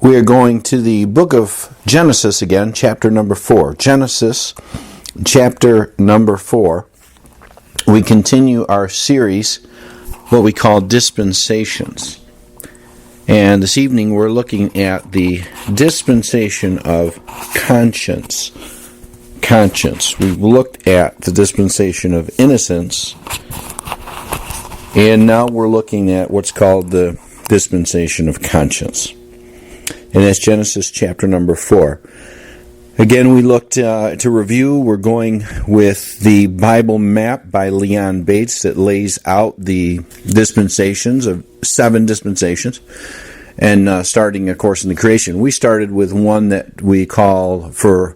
We are going to the book of Genesis again, chapter number 4. Genesis, chapter number 4. We continue our series, what we call dispensations. And this evening we're looking at the dispensation of conscience. Conscience. We've looked at the dispensation of innocence, and now we're looking at what's called the dispensation of conscience. And that's Genesis chapter number 4. Again, we looked to review. We're going with the Bible map by Leon Bates that lays out the dispensations of 7 dispensations. And starting, of course, in the creation. We started with one that we call, for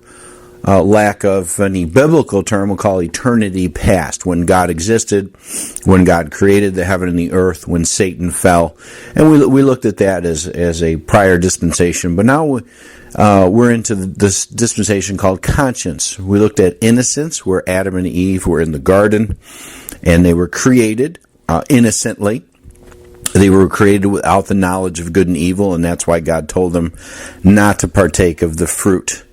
lack of any biblical term, we'll call eternity past. When God existed, when God created the heaven and the earth, when Satan fell. And we looked at that as a prior dispensation. But now we're into this dispensation called conscience. We looked at innocence, where Adam and Eve were in the garden, and they were created innocently. They were created without the knowledge of good and evil, and that's why God told them not to partake of the fruit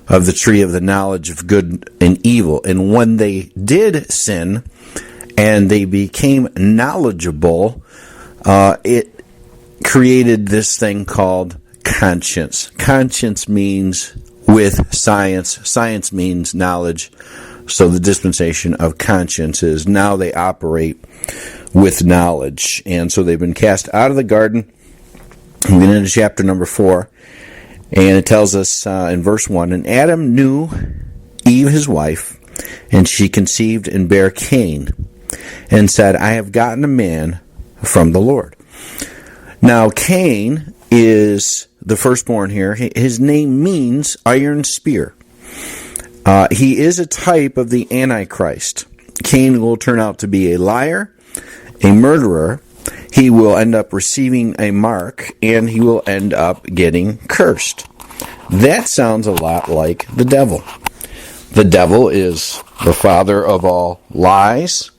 of the tree of the knowledge of good and evil. And when they did sin and they became knowledgeable, it created this thing called conscience. Conscience means with science. Science means knowledge. So the dispensation of conscience is now they operate with knowledge. And so they've been cast out of the garden. We get into chapter number 4. And it tells us in verse 1, And Adam knew Eve his wife, and she conceived and bare Cain, and said, I have gotten a man from the Lord. Now Cain is the firstborn here. His name means iron spear. He is a type of the Antichrist. Cain will turn out to be a liar, a murderer. He will end up receiving a mark, and he will end up getting cursed. That sounds a lot like the devil. The devil is the father of all lies.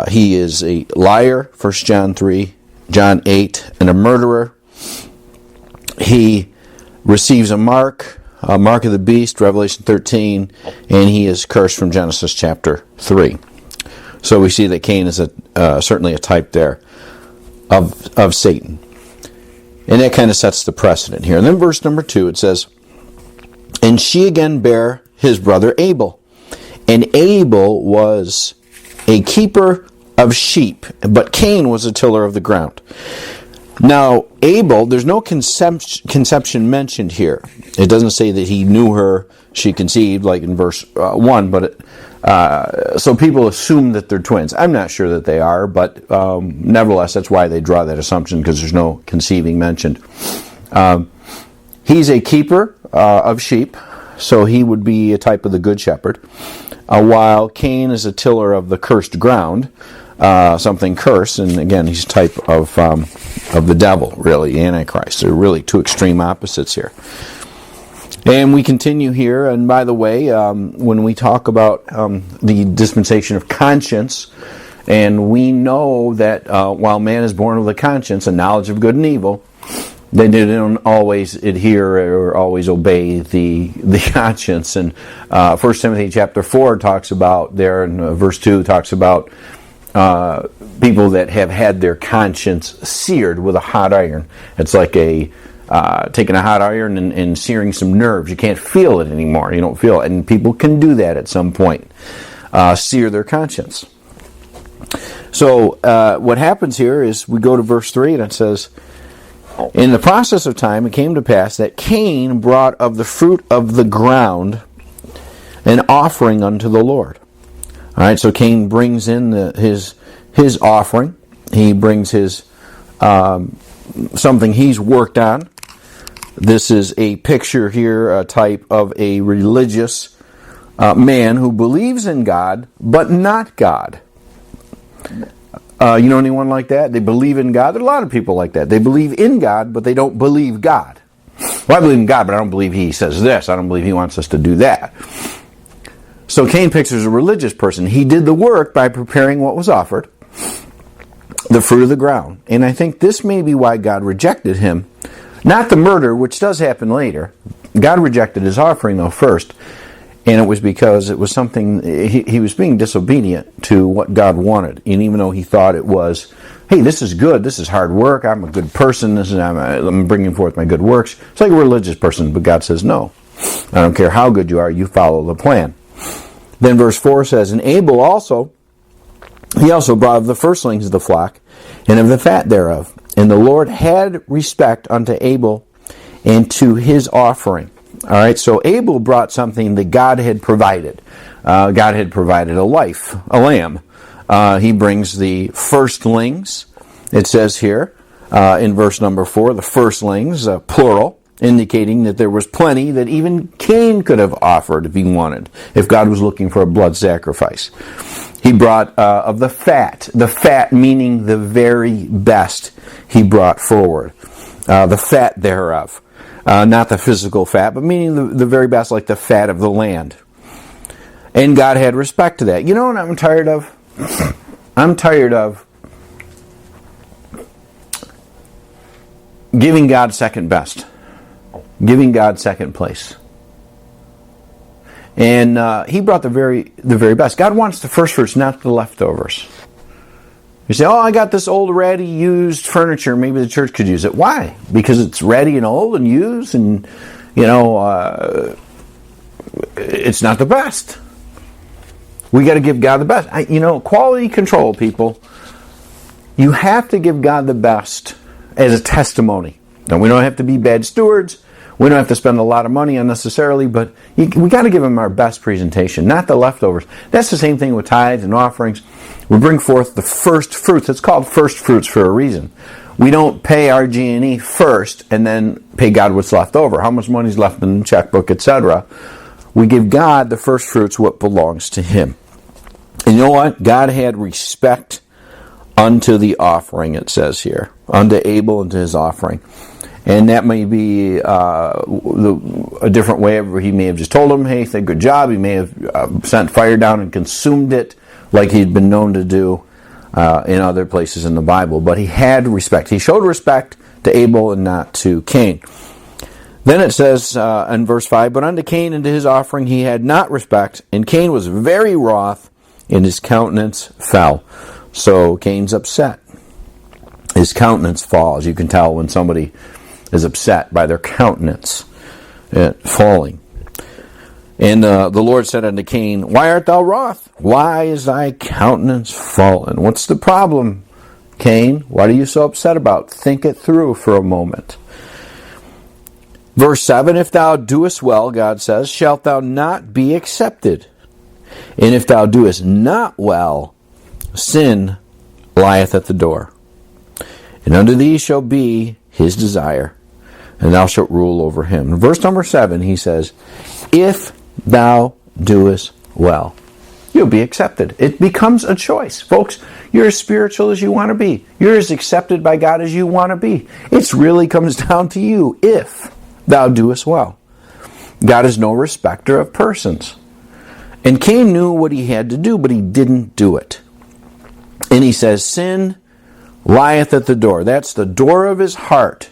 He is a liar, 1 John 3, John 8, and a murderer. He receives a mark of the beast, Revelation 13, and he is cursed from Genesis chapter 3. So we see that Cain is certainly a type there of Satan. And that kind of sets the precedent here. And then verse number 2, it says, And she again bare his brother Abel. And Abel was a keeper of sheep, but Cain was a tiller of the ground. Now, Abel, there's no conception mentioned here. It doesn't say that he knew her, she conceived, like in verse 1, but so people assume that they're twins. I'm not sure that they are, but nevertheless, that's why they draw that assumption, because there's no conceiving mentioned. He's a keeper of sheep, so he would be a type of the good shepherd, while Cain is a tiller of the cursed ground, something cursed, and again, he's a type of the devil, really, Antichrist. They're really two extreme opposites here. And we continue here, and by the way, when we talk about the dispensation of conscience, and we know that while man is born with a conscience, a knowledge of good and evil, they don't always adhere or always obey the conscience. And 1 Timothy chapter 4 talks about there, and verse 2 talks about people that have had their conscience seared with a hot iron. It's like taking a hot iron and searing some nerves. You can't feel it anymore. You don't feel it. And people can do that at some point. Sear their conscience. So what happens here is we go to verse 3 and it says, In the process of time it came to pass that Cain brought of the fruit of the ground an offering unto the Lord. All right, so Cain brings in his offering. He brings his something he's worked on. This is a picture here, a type of a religious man who believes in God, but not God. You know anyone like that? They believe in God. There are a lot of people like that. They believe in God, but they don't believe God. Well, I believe in God, but I don't believe He says this. I don't believe He wants us to do that. So Cain pictures a religious person. He did the work by preparing what was offered, the fruit of the ground. And I think this may be why God rejected him Not the murder, which does happen later. God rejected his offering, though, first. And it was because it was something, he was being disobedient to what God wanted. And even though he thought it was, hey, this is good, this is hard work, I'm a good person, I'm bringing forth my good works. It's like a religious person, but God says, no. I don't care how good you are, you follow the plan. Then verse 4 says, and Abel also, he also brought of the firstlings of the flock, and of the fat thereof. And the Lord had respect unto Abel and to his offering. All right, so Abel brought something that God had provided. God had provided a lamb. He brings the firstlings. It says here in verse number 4, the firstlings, plural, indicating that there was plenty that even Cain could have offered if he wanted, if God was looking for a blood sacrifice. He brought of the fat meaning the very best he brought forward. The fat thereof. Not the physical fat, but meaning the very best, like the fat of the land. And God had respect to that. You know what I'm tired of? I'm tired of giving God second best. Giving God second place. And he brought the very best. God wants the first fruits, not the leftovers. You say, oh, I got this old, ratty, used furniture. Maybe the church could use it. Why? Because it's ratty and old and used and, it's not the best. We got to give God the best. Quality control, people. You have to give God the best as a testimony. Now, we don't have to be bad stewards. We don't have to spend a lot of money unnecessarily, but we got to give him our best presentation, not the leftovers. That's the same thing with tithes and offerings. We bring forth the first fruits. It's called first fruits for a reason. We don't pay our G&E first and then pay God what's left over, how much money's left in the checkbook, etc. We give God the first fruits, what belongs to him. And you know what? God had respect unto the offering, it says here, unto Abel and to his offering. And that may be a different way. He may have just told him, hey, good job. He may have sent fire down and consumed it like he'd been known to do in other places in the Bible. But he had respect. He showed respect to Abel and not to Cain. Then it says in verse 5, but unto Cain and to his offering he had not respect, and Cain was very wroth, and his countenance fell. So Cain's upset. His countenance falls. You can tell when somebody is upset by their countenance falling. And the Lord said unto Cain, why art thou wroth? Why is thy countenance fallen? What's the problem, Cain? What are you so upset about? Think it through for a moment. Verse 7, if thou doest well, God says, shalt thou not be accepted. And if thou doest not well, sin lieth at the door. And unto thee shall be his desire, and thou shalt rule over him. In verse number 7, he says, if thou doest well, you'll be accepted. It becomes a choice. Folks, you're as spiritual as you want to be. You're as accepted by God as you want to be. It really comes down to you, if thou doest well. God is no respecter of persons. And Cain knew what he had to do, but he didn't do it. And he says, sin lieth at the door. That's the door of his heart.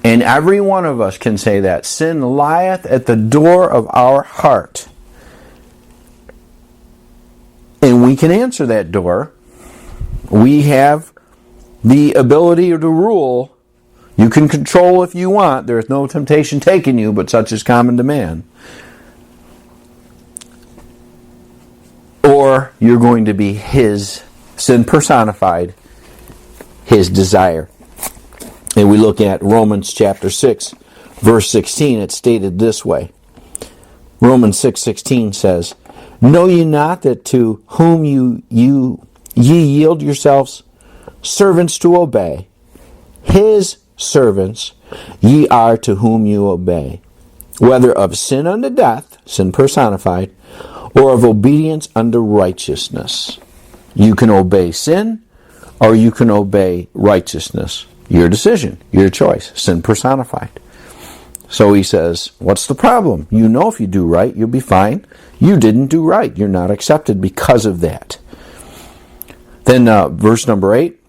And every one of us can say that. Sin lieth at the door of our heart. And we can answer that door. We have the ability to rule. You can control if you want. There is no temptation taking you, but such is common to man. Or you're going to be his sin personified, his desire. And we look at Romans chapter 6, verse 16. It's stated this way. Romans 6:16 says, know ye not that to whom ye yield yourselves servants to obey, his servants ye are to whom you obey, whether of sin unto death, sin personified, or of obedience unto righteousness. You can obey sin, or you can obey righteousness. Your decision, your choice, sin personified. So he says, what's the problem? You know if you do right, you'll be fine. You didn't do right. You're not accepted because of that. Then verse number 8,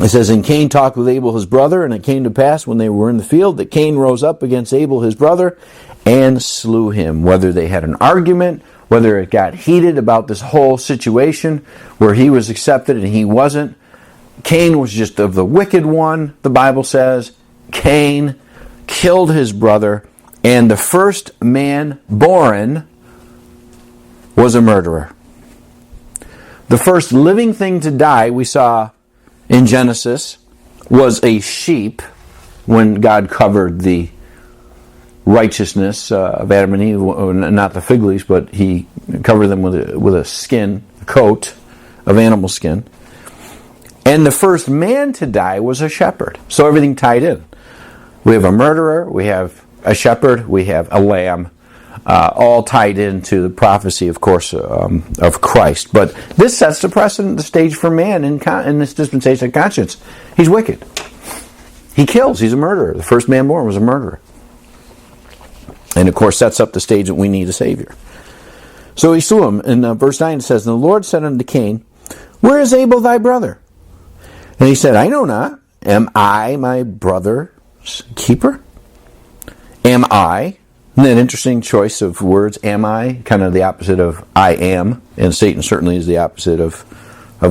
It says, and Cain talked with Abel his brother, and it came to pass when they were in the field that Cain rose up against Abel his brother and slew him. Whether they had an argument, whether it got heated about this whole situation where he was accepted and he wasn't, Cain was just of the wicked one, the Bible says. Cain killed his brother, and the first man born was a murderer. The first living thing to die, we saw in Genesis, was a sheep when God covered the righteousness of Adam and Eve, not the fig leaves, but he covered them with a skin, a coat of animal skin. And the first man to die was a shepherd. So everything tied in. We have a murderer, we have a shepherd, we have a lamb, all tied into the prophecy, of course, of Christ. But this sets the precedent, the stage for man in this dispensation of conscience. He's wicked. He kills. He's a murderer. The first man born was a murderer. And, of course, sets up the stage that we need a Savior. So he slew him. In verse 9 it says, and the Lord said unto Cain, where is Abel thy brother? And he said, I know not. Am I my brother's keeper? Am I? Isn't that an interesting choice of words? Am I? Kind of the opposite of I am. And Satan certainly is the opposite of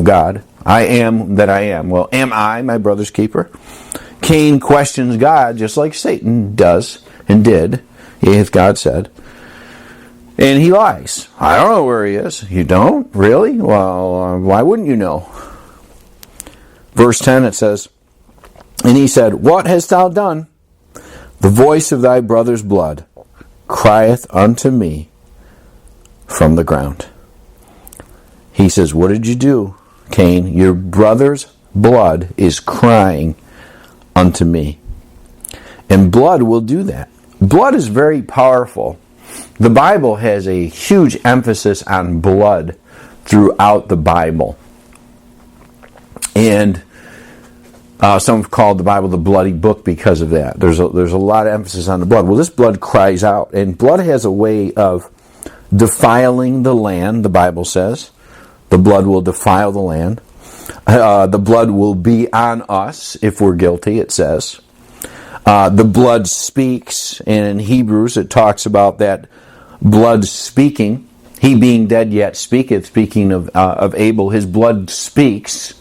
God. I am that I am. Well, am I my brother's keeper? Cain questions God just like Satan does and did, if God said. And he lies. I don't know where he is. You don't? Really? Well, why wouldn't you know? Verse 10 it says, and he said, what hast thou done? The voice of thy brother's blood crieth unto me from the ground. He says, what did you do, Cain? Your brother's blood is crying unto me. And blood will do that. Blood is very powerful. The Bible has a huge emphasis on blood throughout the Bible. And some have called the Bible the bloody book because of that. There's a lot of emphasis on the blood. Well, this blood cries out. And blood has a way of defiling the land, the Bible says. The blood will defile the land. The blood will be on us if we're guilty, it says. The blood speaks. And in Hebrews it talks about that blood speaking. He being dead yet speaketh. Speaking of Abel, his blood speaks,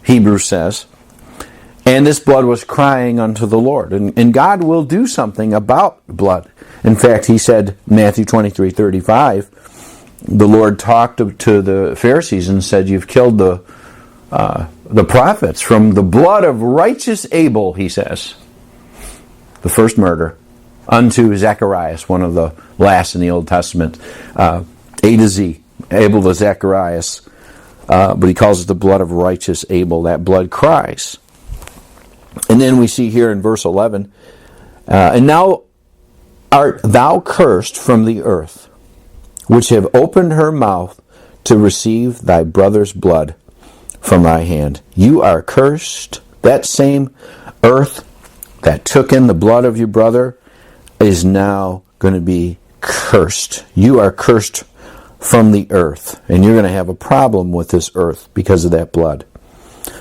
Hebrews says. And this blood was crying unto the Lord. And God will do something about blood. In fact, he said, Matthew 23:35, the Lord talked to the Pharisees and said, you've killed the prophets from the blood of righteous Abel, he says. The first murder, unto Zacharias, one of the last in the Old Testament. A to Z, Abel to Zacharias. But he calls it the blood of righteous Abel. That blood cries. And then we see here in verse 11, and now art thou cursed from the earth, which have opened her mouth to receive thy brother's blood from thy hand. You are cursed. That same earth that took in the blood of your brother is now going to be cursed. You are cursed from the earth, and you're going to have a problem with this earth because of that blood.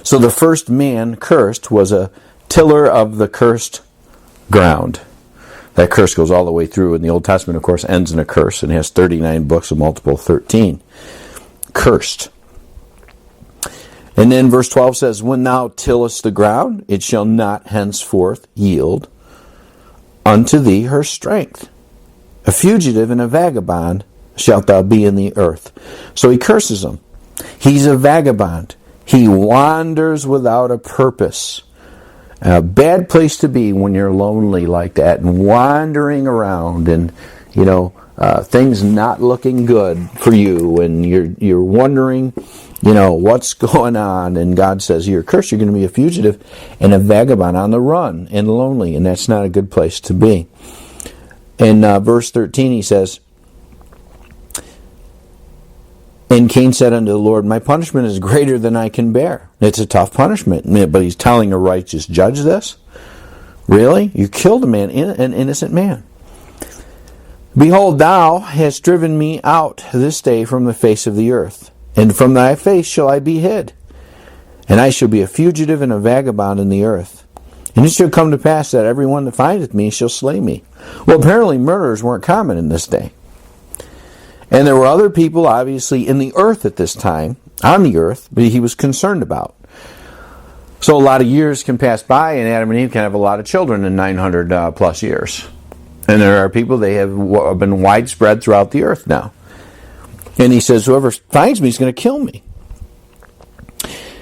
So the first man cursed was a tiller of the cursed ground. That curse goes all the way through, and the Old Testament, of course, ends in a curse and has 39 books, a multiple 13. Cursed. And then verse 12 says, when thou tillest the ground, it shall not henceforth yield unto thee her strength. A fugitive and a vagabond shalt thou be in the earth. So he curses him. He's a vagabond. He wanders without a purpose. A bad place to be when you're lonely like that and wandering around and, things not looking good for you and you're wondering, what's going on. And God says, you're cursed. You're going to be a fugitive and a vagabond on the run and lonely. And that's not a good place to be. In verse 13 he says, and Cain said unto the Lord, my punishment is greater than I can bear. It's a tough punishment. But he's telling a righteous judge this? Really? You killed a man, an innocent man. Behold, thou hast driven me out this day from the face of the earth, and from thy face shall I be hid. and I shall be a fugitive and a vagabond in the earth. And it shall come to pass that everyone that findeth me shall slay me. Well, apparently murders weren't common in this day. And there were other people, obviously, in the earth at this time, on the earth, but he was concerned about. So a lot of years can pass by, and Adam and Eve can have a lot of children in 900 plus years. And there are people, they have been widespread throughout the earth now. And he says, whoever finds me is going to kill me.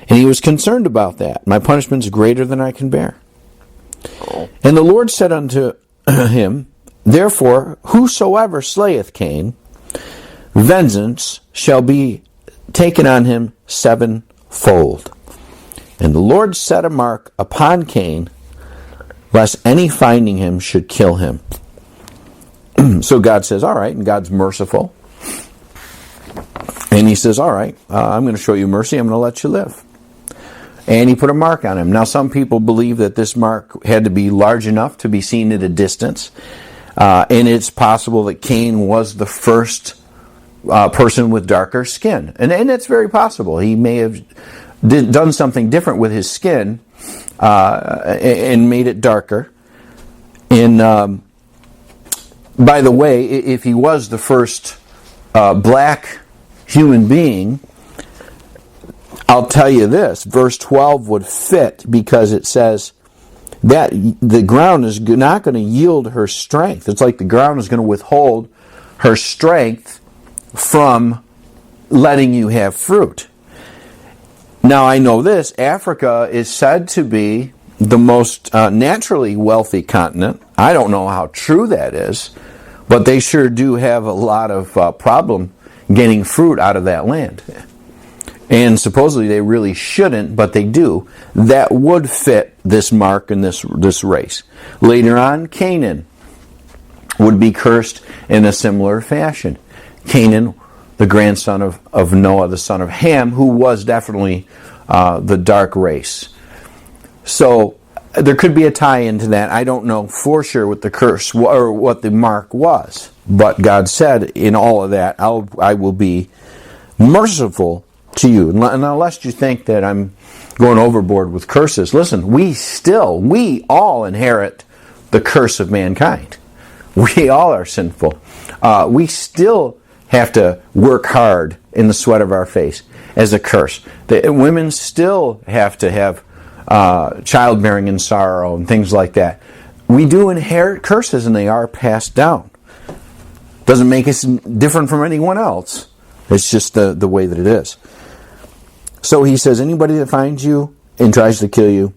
And he was concerned about that. My punishment is greater than I can bear. And the Lord said unto him, therefore, whosoever slayeth Cain, vengeance shall be taken on him sevenfold. And the Lord set a mark upon Cain, lest any finding him should kill him. So God says, all right, and God's merciful. And he says, all right, I'm going to show you mercy, I'm going to let you live. And he put a mark on him. Now, some people believe that this mark had to be large enough to be seen at a distance. And it's possible that Cain was the first person with darker skin. And that's very possible. He may have done something different with his skin and made it darker. And by the way, if he was the first black human being, I'll tell you this, verse 12 would fit, because it says that the ground is not going to yield her strength. It's like the ground is going to withhold her strength from letting you have fruit. Now, I know this, Africa is said to be the most naturally wealthy continent. I don't know how true that is, but they sure do have a lot of problem getting fruit out of that land. And supposedly they really shouldn't, but they do. That would fit this mark and this race. Later on, Canaan would be cursed in a similar fashion. Canaan, the grandson of Noah, the son of Ham, who was definitely the dark race. So there could be a tie into that. I don't know for sure what the curse or what the mark was. But God said in all of that, I will be merciful to you. And unless you think that I'm going overboard with curses, listen, we all inherit the curse of mankind. We all are sinful. We still have to work hard in the sweat of our face as a curse. The women still have to have childbearing and sorrow and things like that. We do inherit curses, and they are passed down. Doesn't make us different from anyone else. It's just the way that it is. So he says, anybody that finds you and tries to kill you,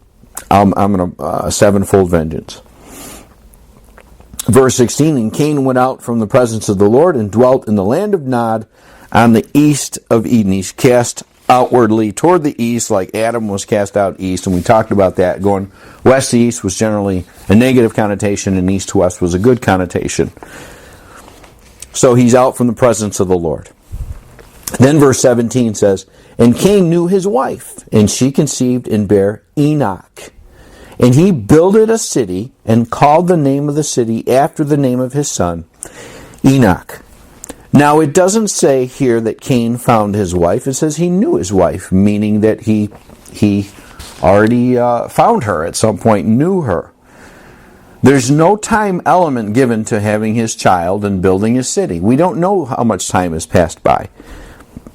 I'm going to sevenfold vengeance. Verse 16, and Cain went out from the presence of the Lord and dwelt in the land of Nod on the east of Eden. He's cast outwardly toward the east, like Adam was cast out east, and we talked about that. Going west to east was generally a negative connotation, and east to west was a good connotation. So he's out from the presence of the Lord. Then verse 17 says, and Cain knew his wife, and she conceived and bare Enoch. And he builded a city, and called the name of the city after the name of his son, Enoch. Now it doesn't say here that Cain found his wife. It says he knew his wife, meaning that he already found her at some point, knew her. There's no time element given to having his child and building his city. We don't know how much time has passed by.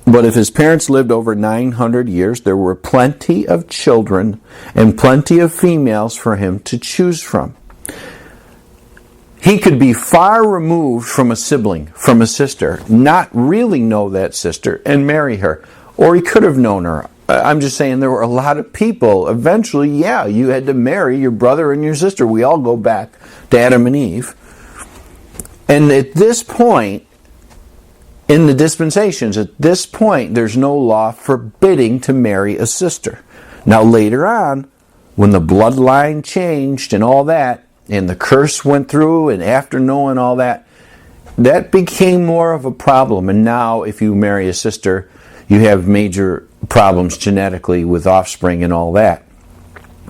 But if his parents lived over 900 years, there were plenty of children and plenty of females for him to choose from. He could be far removed from a sibling, from a sister, not really know that sister and marry her. Or he could have known her. I'm just saying there were a lot of people. Eventually, you had to marry your brother and your sister. We all go back to Adam and Eve. And at this point, in the dispensations, at this point, there's no law forbidding to marry a sister. Now later on, when the bloodline changed and all that, and the curse went through, and after knowing all that, that became more of a problem. And now if you marry a sister, you have major problems genetically with offspring and all that.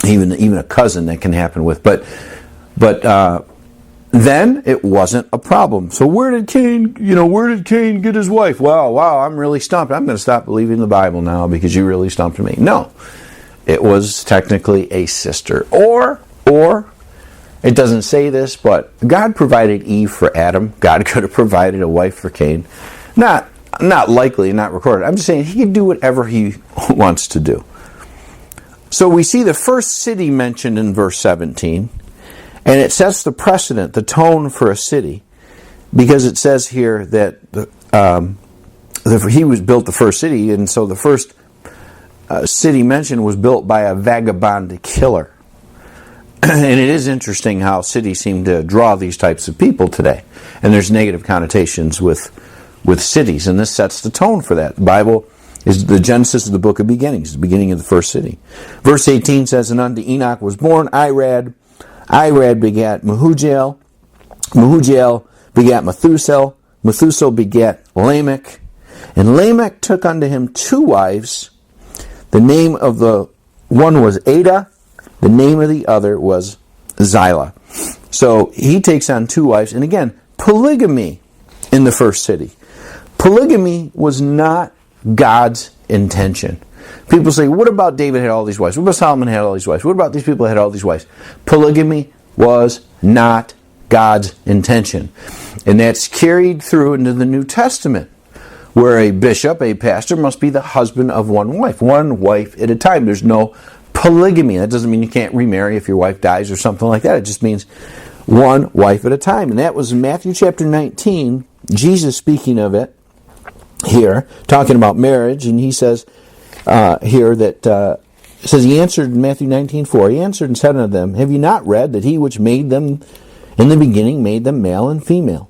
Even a cousin that can happen with. But then it wasn't a problem. So where did Cain get his wife? Wow, I'm really stumped. I'm going to stop believing the Bible now because you really stumped me. No. it was technically a sister. Or, it doesn't say this, but God provided Eve for Adam. God could have provided a wife for Cain. Not likely, not recorded. I'm just saying he can do whatever he wants to do. So we see the first city mentioned in verse 17, and it sets the precedent, the tone for a city, because it says here that he was built the first city, and so the first city mentioned was built by a vagabond killer. And it is interesting how cities seem to draw these types of people today, and there's negative connotations with cities, and this sets the tone for that. The Bible is the Genesis of the book of beginnings, the beginning of the first city. Verse 18 says, and unto Enoch was born Irad. Irad begat Mehujael. Mehujael begat Methuselah. Methuselah begat Lamech. And Lamech took unto him 2 wives. The name of the one was Ada. The name of the other was Zillah. So he takes on 2 wives. And again, polygamy in the first city. Polygamy was not God's intention. People say, what about David had all these wives? What about Solomon had all these wives? What about these people that had all these wives? Polygamy was not God's intention. And that's carried through into the New Testament, where a bishop, a pastor, must be the husband of one wife at a time. There's no polygamy. That doesn't mean you can't remarry if your wife dies or something like that. It just means one wife at a time. And that was in Matthew chapter 19, Jesus speaking of it here, talking about marriage, and he says here that, it says, he answered in Matthew 19:4, he answered and said unto them, have you not read that he which made them in the beginning made them male and female?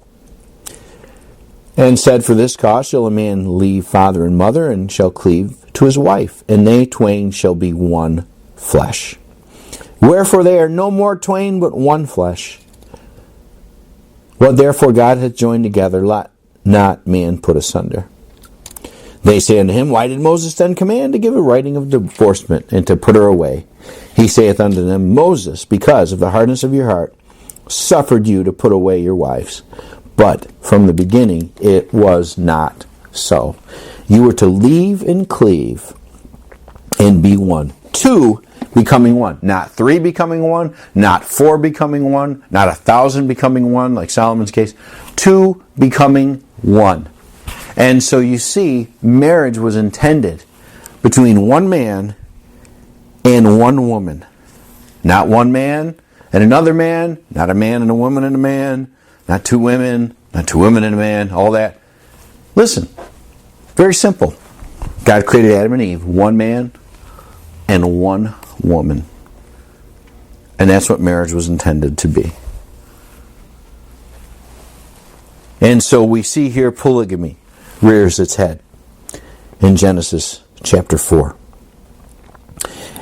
And said, for this cause shall a man leave father and mother, and shall cleave to his wife, and they twain shall be one flesh. Wherefore they are no more twain, but one flesh. What therefore God hath joined together, let not man put asunder. They say unto him, why did Moses then command to give a writing of divorcement, and to put her away? He saith unto them, Moses, because of the hardness of your heart, suffered you to put away your wives. But from the beginning it was not so. You were to leave and cleave and be one. 2 becoming one. Not 3 becoming one. Not 4 becoming one. Not 1,000 becoming one, like Solomon's case. 2 becoming one. And so you see, marriage was intended between one man and one woman. Not one man and another man. Not a man and a woman and a man. Not 2 women. Not 2 women and a man. All that. Listen. Very simple. God created Adam and Eve. One man and one woman. And that's what marriage was intended to be. And so we see here polygamy rears its head in Genesis chapter 4.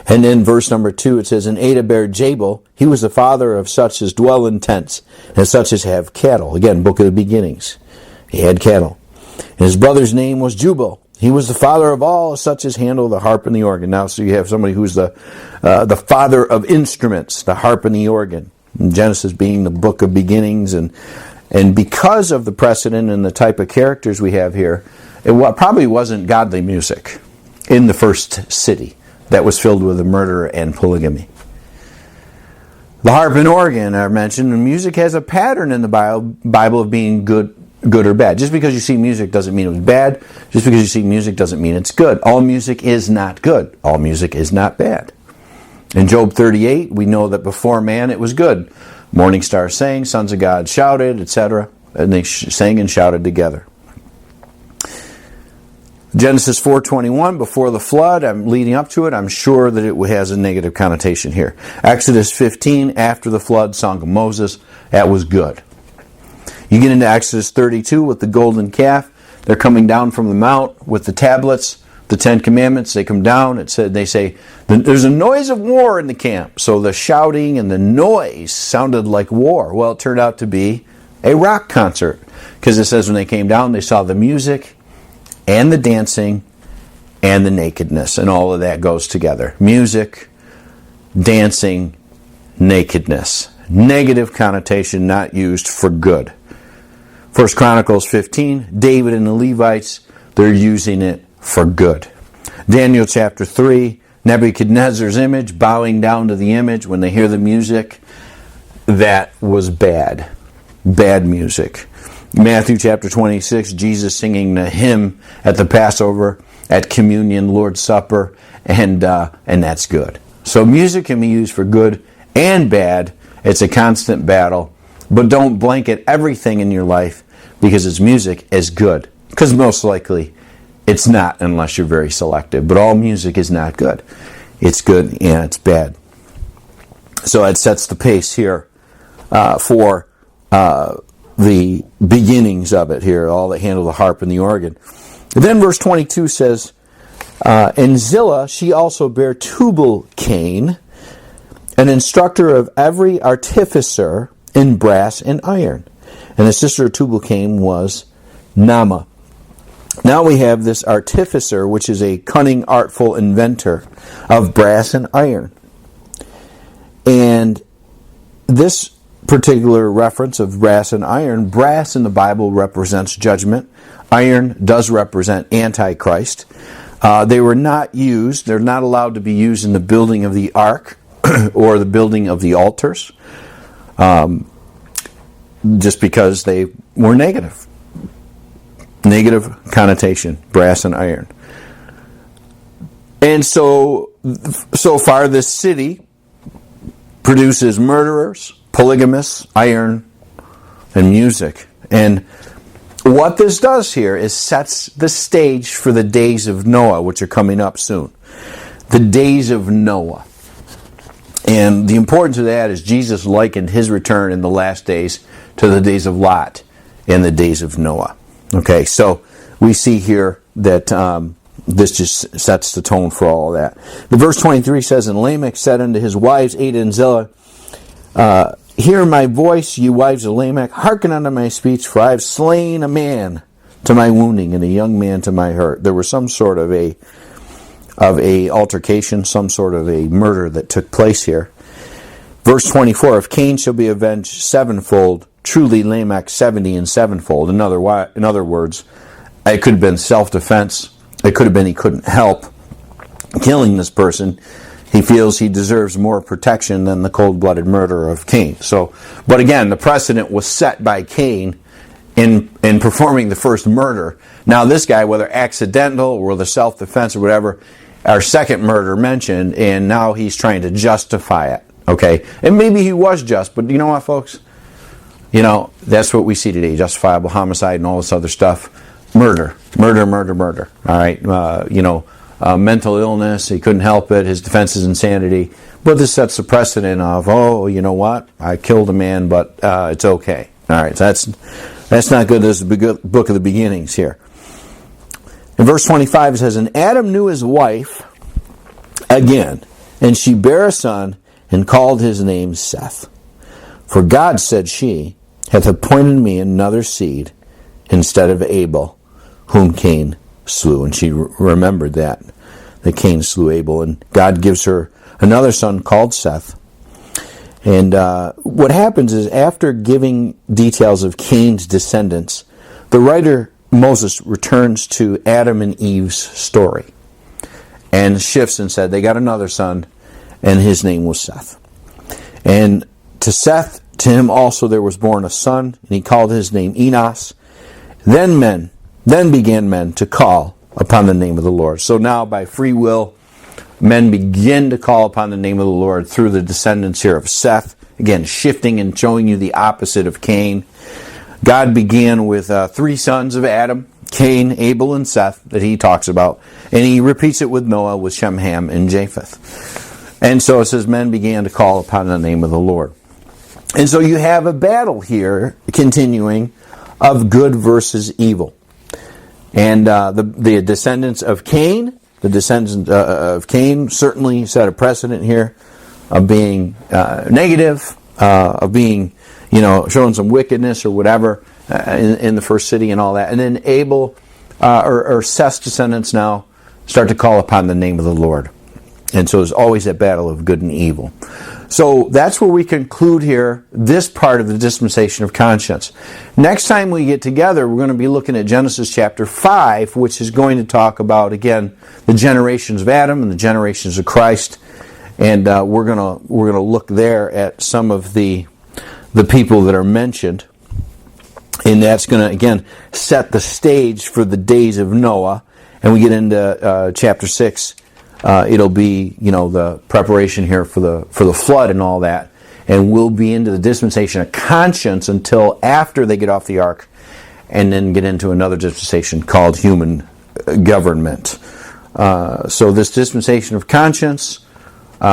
And then verse number 2, it says, and Ada bare Jabal, he was the father of such as dwell in tents, and such as have cattle. Again, book of the beginnings. He had cattle. And his brother's name was Jubal. He was the father of all such as handle the harp and the organ. Now, so you have somebody who's the father of instruments, the harp and the organ. And Genesis being the book of beginnings, and because of the precedent and the type of characters we have here, it probably wasn't godly music in the first city that was filled with murder and polygamy. The harp and organ are mentioned, and music has a pattern in the Bible of being good or bad. Just because you see music doesn't mean it was bad. Just because you see music doesn't mean it's good. All music is not good. All music is not bad. In Job 38, we know that before man it was good. Morning stars sang, sons of God shouted, etc. And they sang and shouted together. Genesis 4:21, before the flood, I'm leading up to it, I'm sure that it has a negative connotation here. Exodus 15, after the flood, Song of Moses, that was good. You get into Exodus 32 with the golden calf. They're coming down from the mount with the tablets, the 10 Commandments. They come down. They say, there's a noise of war in the camp. So the shouting and the noise sounded like war. Well, it turned out to be a rock concert. Because it says when they came down, they saw the music and the dancing and the nakedness. And all of that goes together. Music, dancing, nakedness. Negative connotation, not used for good. 1 Chronicles 15, David and the Levites, they're using it for good. Daniel chapter 3, Nebuchadnezzar's image, bowing down to the image when they hear the music. That was bad. Bad music. Matthew chapter 26, Jesus singing the hymn at the Passover, at communion, Lord's Supper, and that's good. So music can be used for good and bad. It's a constant battle. But don't blanket everything in your life because it's music as good. Because most likely it's not unless you're very selective. But all music is not good. It's good and it's bad. So it sets the pace here for the beginnings of it here, all that handle the harp and the organ. And then verse 22 says, and Zillah, she also bare Tubal-Cain, an instructor of every artificer in brass and iron. And the sister of Tubal-Cain was Naamah. Now we have this artificer, which is a cunning, artful inventor of brass and iron. And this particular reference of brass and iron, brass in the Bible represents judgment. Iron does represent Antichrist. They were not used, they're not allowed to be used in the building of the ark or the building of the altars, just because they were negative. Negative connotation, brass and iron. And so far this city produces murderers, polygamists, iron, and music. And what this does here is sets the stage for the days of Noah, which are coming up soon. The days of Noah. And the importance of that is Jesus likened his return in the last days to the days of Lot in the days of Noah. Okay, so we see here that this just sets the tone for all of that. The verse 23 says, and Lamech said unto his wives, Ada and Zillah, hear my voice, ye wives of Lamech, hearken unto my speech, for I have slain a man to my wounding, and a young man to my hurt. There was some sort of a altercation, some sort of a murder that took place here. Verse 24, if Cain shall be avenged sevenfold, truly Lamech 70 and sevenfold. In other words, it could have been self-defense. It could have been he couldn't help killing this person. He feels he deserves more protection than the cold-blooded murder of Cain. But again, the precedent was set by Cain in performing the first murder. Now this guy, whether accidental or whether self-defense or whatever, our second murder mentioned, and now he's trying to justify it. Okay? And maybe he was just, but you know what, folks? You know, that's what we see today, justifiable homicide and all this other stuff. Murder. All right? Mental illness, he couldn't help it, his defense is insanity. But this sets the precedent of, oh, you know what? I killed a man, but it's okay. All right, so that's not good. This is the book of the beginnings here. In verse 25 it says, and Adam knew his wife again, and she bare a son, and called his name Seth. For God, said she, hath appointed me another seed instead of Abel, whom Cain slew. And she remembered that Cain slew Abel. And God gives her another son called Seth. And what happens is, after giving details of Cain's descendants, the writer Moses returns to Adam and Eve's story and shifts and said they got another son, and his name was Seth. And to Seth, to him also there was born a son, and he called his name Enos. Then began men to call upon the name of the Lord. So now, by free will, men begin to call upon the name of the Lord through the descendants here of Seth. Again, shifting and showing you the opposite of Cain. God began with three sons of Adam, Cain, Abel, and Seth, that he talks about. And he repeats it with Noah, with Shem, Ham, and Japheth. And so it says, men began to call upon the name of the Lord. And so you have a battle here, continuing, of good versus evil. And the descendants of Cain, certainly set a precedent here of being negative, of being, showing some wickedness or whatever in the first city and all that. And then Abel, or Seth's descendants now, start to call upon the name of the Lord. And so there's always that battle of good and evil. So that's where we conclude here this part of the dispensation of conscience. Next time we get together, we're going to be looking at Genesis chapter 5, which is going to talk about, again, the generations of Adam and the generations of Christ. And we're going to look there at some of the people that are mentioned. And that's going to, again, set the stage for the days of Noah. And we get into chapter 6. It'll be, the preparation here for the flood and all that. And we'll be into the dispensation of conscience until after they get off the ark, and then get into another dispensation called human government. So this dispensation of conscience,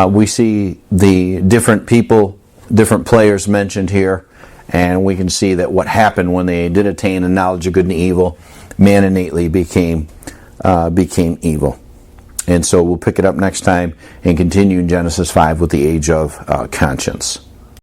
we see the different people, different players mentioned here, and we can see that what happened when they did attain a knowledge of good and evil, man innately became evil. And so we'll pick it up next time and continue in Genesis 5 with the age of conscience.